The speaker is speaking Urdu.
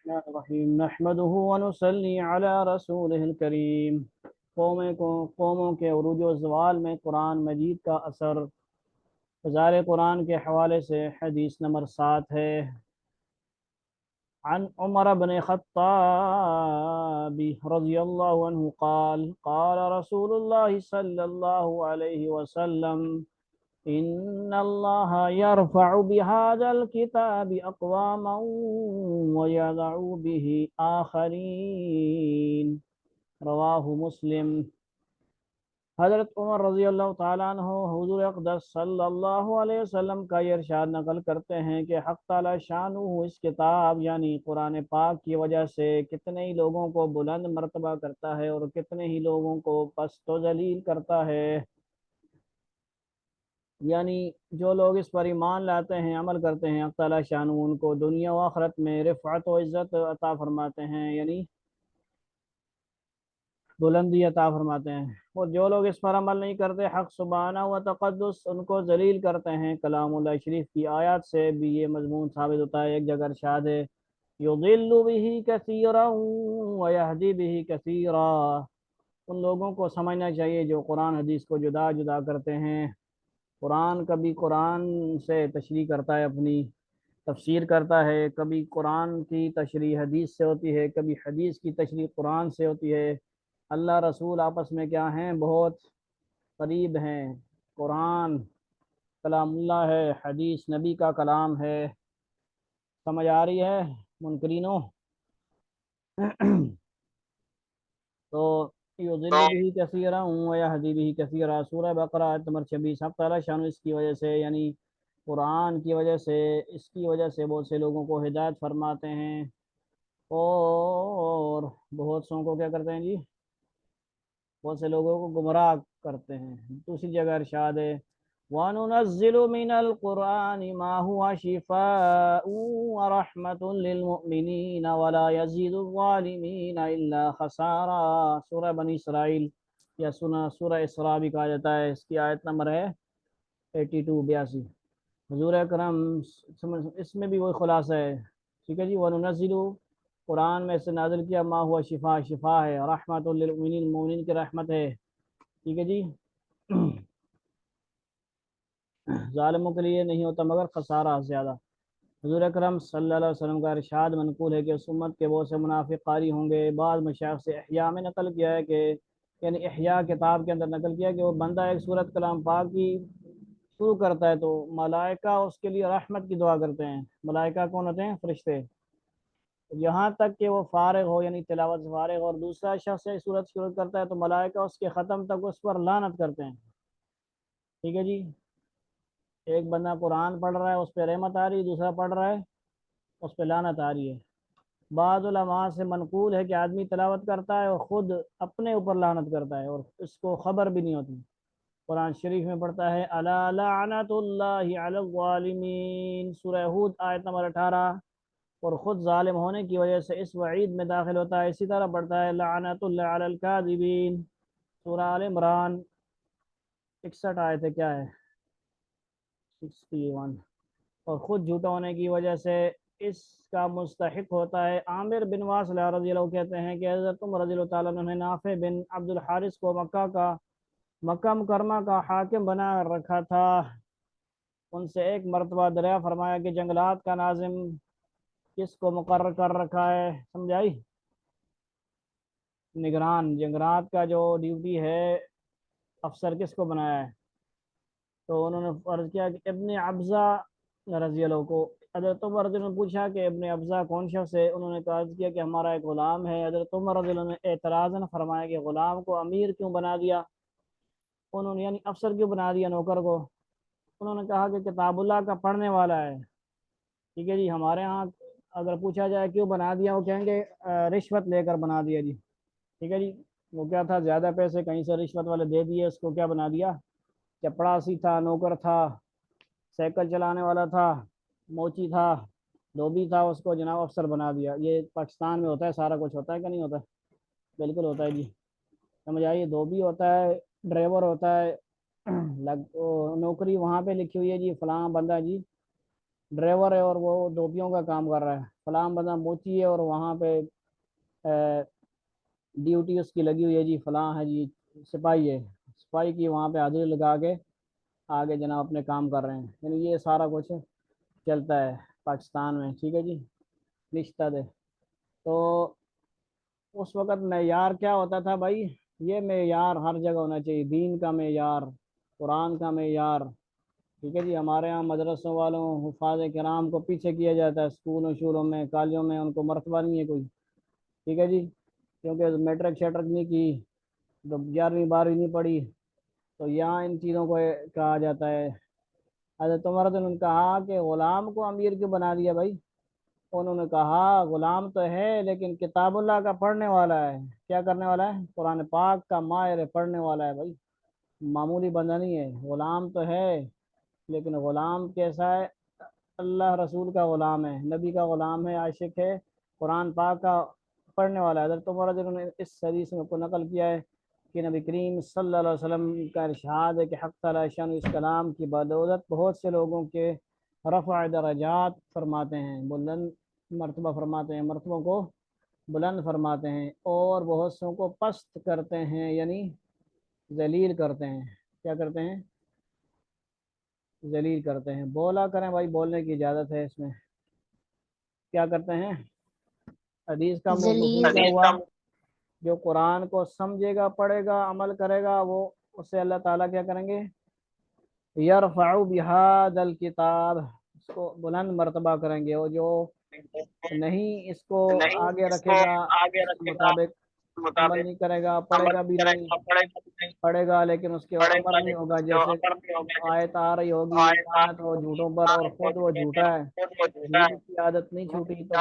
الرحمن الرحیم نحمده ونصلی علی رسوله الکریم۔ قوموں کے عروج و زوال میں قرآن مجید کا اثر، وزار قرآن کے حوالے سے حدیث نمبر 7 ہے۔ عن عمر بن خطاب رضی اللہ عنہ قال قال رسول اللہ صلی اللہ علیہ وسلم إن الله يرفع بهذا الكتاب أقواما ويضع به آخرين، رواہ مسلم۔ حضرت عمر رضی اللہ تعالیٰ عنہ حضور اقدس صلی اللہ علیہ وسلم کا یہ ارشاد نقل کرتے ہیں کہ حق تعالی شانہ اس کتاب یعنی قرآن پاک کی وجہ سے کتنے ہی لوگوں کو بلند مرتبہ کرتا ہے اور کتنے ہی لوگوں کو پست و ذلیل کرتا ہے۔ یعنی جو لوگ اس پر ایمان لاتے ہیں، عمل کرتے ہیں، اللہ تعالیٰ شان ان کو دنیا و آخرت میں رفعت و عزت عطا فرماتے ہیں، یعنی بلندی عطا فرماتے ہیں۔ اور جو لوگ اس پر عمل نہیں کرتے، حق سبحانہ و تقدس ان کو ذلیل کرتے ہیں۔ کلام اللہ شریف کی آیات سے بھی یہ مضمون ثابت ہوتا ہے۔ ایک جگہ ارشاد ہے یضل به کثیرا ویہدی به کثیرا۔ ان لوگوں کو سمجھنا چاہیے جو قرآن حدیث کو جدا جدا کرتے ہیں۔ قرآن کبھی قرآن سے تشریح کرتا ہے، اپنی تفسیر کرتا ہے، کبھی قرآن کی تشریح حدیث سے ہوتی ہے، کبھی حدیث کی تشریح قرآن سے ہوتی ہے۔ اللہ رسول آپس میں کیا ہیں؟ بہت قریب ہیں۔ قرآن کلام اللہ ہے، حدیث نبی کا کلام ہے۔ سمجھ آ رہی ہے منکرینوں؟ تو یضل به کثیرا ویہدی به کثیرا، سورہ بقرہ آیت نمبر 26۔ حق تعالیٰ شان اس کی وجہ سے یعنی قرآن کی وجہ سے، اس کی وجہ سے بہت سے لوگوں کو ہدایت فرماتے ہیں اور بہت سوں کو کیا کرتے ہیں جی؟ بہت سے لوگوں کو گمراہ کرتے ہیں۔ دوسری جگہ ارشاد ہے وَنُنَزِّلُ مِنَ الْقُرْآنِ مَا هُوَ شِفَاءٌ وَرَحْمَةٌ لِّلْمُؤْمِنِينَ وَلَا يَزِيدُ الظَّالِمِينَ إِلَّا خَسَارًا، سورہ بنی اسرائیل یا سورہ اسراء بھی کہا جاتا ہے۔ اس کی آیت نمبر ہے 82 حضور اکرم اس میں بھی وہی خلاصہ ہے، ٹھیک ہے جی۔ وَنُنَزِّلُ قرآن میں سے نازل کیا ما ہوا شفا، شفا ہے، رحمت للمؤمنین، مومنین کی رحمت ہے، ٹھیک ہے جی۔ ظالموں کے لیے نہیں ہوتا مگر خسارہ زیادہ۔ حضور اکرم صلی اللہ علیہ وسلم کا ارشاد منقول ہے کہ اس امت کے بہت سے منافق قاری ہوں گے۔ بعض مشائخ سے احیاء میں نقل کیا ہے کہ یعنی احیاء کتاب کے اندر نقل کیا کہ وہ بندہ ایک سورت کلام پاک کی شروع کرتا ہے تو ملائکہ اس کے لیے رحمت کی دعا کرتے ہیں۔ ملائکہ کون ہوتے ہیں؟ فرشتے۔ یہاں تک کہ وہ فارغ ہو، یعنی تلاوت سے فارغ، اور دوسرا شخص ایک سورت شروع کرتا ہے تو ملائکہ اس کے ختم تک اس پر لعنت کرتے ہیں، ٹھیک ہے جی۔ ایک بندہ قرآن پڑھ رہا ہے اس پہ رحمت آ رہی ہے، دوسرا پڑھ رہا ہے اس پہ لعنت آ رہی ہے۔ بعض علماء سے منقول ہے کہ آدمی تلاوت کرتا ہے اور خود اپنے اوپر لعنت کرتا ہے اور اس کو خبر بھی نہیں ہوتی۔ قرآن شریف میں پڑھتا ہے الا لعنت اللہ علی الظالمین، سورہ ہود آیت نمبر 18، اور خود ظالم ہونے کی وجہ سے اس وعید میں داخل ہوتا ہے۔ اسی طرح پڑھتا ہے لعنت اللہ علی الکاذبین، سورہ آل عمران 61 آیت ہے، کیا ہے 61، اور خود جھوٹا ہونے کی وجہ سے اس کا مستحق ہوتا ہے۔ عامر بن واصلہ رضی اللہ کہتے ہیں کہ حضرت عمر رضی اللہ تعالیٰ عنہ نے نافع بن عبد الحارث کو مکہ مکرمہ کا حاکم بنا رکھا تھا۔ ان سے ایک مرتبہ دریافت فرمایا کہ جنگلات کا ناظم کس کو مقرر کر رکھا ہے؟ سمجھائی؟ نگران جنگلات کا جو ڈیوٹی ہے، افسر کس کو بنایا ہے؟ تو انہوں نے فرض کیا کہ ابن ابزہ رضی اللہ کو۔ حضرت عمر رضی اللہ نے پوچھا کہ ابن ابزہ کون شخص ہے؟ انہوں نے عرض کیا کہ ہمارا ایک غلام ہے۔ حضرت عمر رضی اللہ نے اعتراضاً فرمایا کہ غلام کو امیر کیوں بنا دیا؟ انہوں نے یعنی افسر کیوں بنا دیا نوکر کو؟ انہوں نے کہا کہ کتاب اللہ کا پڑھنے والا ہے، ٹھیک ہے جی۔ ہمارے ہاں اگر پوچھا جائے کیوں بنا دیا، وہ کہیں گے رشوت لے کر بنا دیا جی، ٹھیک ہے جی۔ وہ کیا تھا، زیادہ پیسے کہیں سے رشوت والے دے دیے، اس کو کیا بنا دیا؟ چپڑاسی تھا، نوکر تھا، سائیکل چلانے والا تھا، موچی تھا، دھوبی تھا، اس کو جناب افسر بنا دیا۔ یہ پاکستان میں ہوتا ہے، سارا کچھ ہوتا ہے کہ نہیں ہوتا ہے؟ بالکل ہوتا ہے جی، سمجھ آئیے۔ دھوبی ہوتا ہے، ڈرائیور ہوتا ہے، نوکری وہاں پہ لکھی ہوئی ہے جی فلاں بندہ جی ڈرائیور ہے اور وہ ٹوپیوں کا کام کر رہا ہے، فلاں بندہ موچی ہے اور وہاں پہ ڈیوٹی اس کی لگی ہوئی ہے جی، فلاں ہے جی سپاہی ہے، سپاہی کی وہاں پہ حاضری لگا کے آگے جناب اپنے کام کر رہے ہیں، یعنی یہ سارا کچھ چلتا ہے پاکستان میں، ٹھیک ہے جی، رشتہ دے تو اس وقت معیار کیا ہوتا تھا بھائی، یہ معیار ہر جگہ ہونا چاہیے، دین کا معیار، قرآن کا معیار، ٹھیک ہے جی۔ ہمارے یہاں مدرسوں والوں حفاظ کرام کو پیچھے کیا جاتا ہے، اسکولوں شولوں میں کالجوں میں ان کو مرتبہ نہیں ہے کوئی، ٹھیک ہے جی، کیونکہ میٹرک شیٹرک نہیں کی تو 11ویں 12ویں نہیں پڑھی، تو یہاں ان چیزوں کو کہا جاتا ہے۔ حضرت عمر رضی اللہ عنہ نے کہا کہ غلام کو امیر کیوں بنا دیا بھائی؟ انہوں نے کہا غلام تو ہے لیکن کتاب اللہ کا پڑھنے والا ہے، کیا کرنے والا ہے؟ قرآن پاک کا ماہر پڑھنے والا ہے بھائی، معمولی بندہ نہیں ہے، غلام تو ہے لیکن غلام کیسا ہے؟ اللہ رسول کا غلام ہے، نبی کا غلام ہے، عاشق ہے، قرآن پاک کا پڑھنے والا ہے۔ حضرت عمر رضی اللہ عنہ نے اس حدیث میں کو نقل کیا ہے کہ نبی کریم صلی اللہ علیہ وسلم کا ارشاد ہے کہ حق تعالی شان اس کلام کی بدولت بہت سے لوگوں کے رفع درجات فرماتے ہیں، بلند مرتبہ فرماتے ہیں، مرتبوں کو بلند فرماتے ہیں، اور بہت سوں کو پست کرتے ہیں، یعنی ذلیل کرتے ہیں، کیا کرتے ہیں؟ ذلیل کرتے ہیں۔ بولا کریں بھائی، بولنے کی اجازت ہے اس میں، کیا کرتے ہیں؟ حدیث کا مفہوم کیا ہوا؟ جو قرآن کو سمجھے گا، پڑھے گا، عمل کرے گا، وہ اس سے اللہ تعالیٰ کیا کریں گے؟ یرفع بہذا الکتاب، اس کو بلند مرتبہ کریں گے، اور جو نہیں اس کو آگے رکھے گا، اس کے مطابق عمل نہیں کرے گا، پڑھے گا بھی نہیں، پڑھے گا لیکن اس کے عمل نہیں ہوگا، جیسے آیت آ رہی ہوگی لعنت ہو جھوٹوں پر اور خود وہ جھوٹا ہے، جھوٹ کی عادت نہیں چھوٹی، تو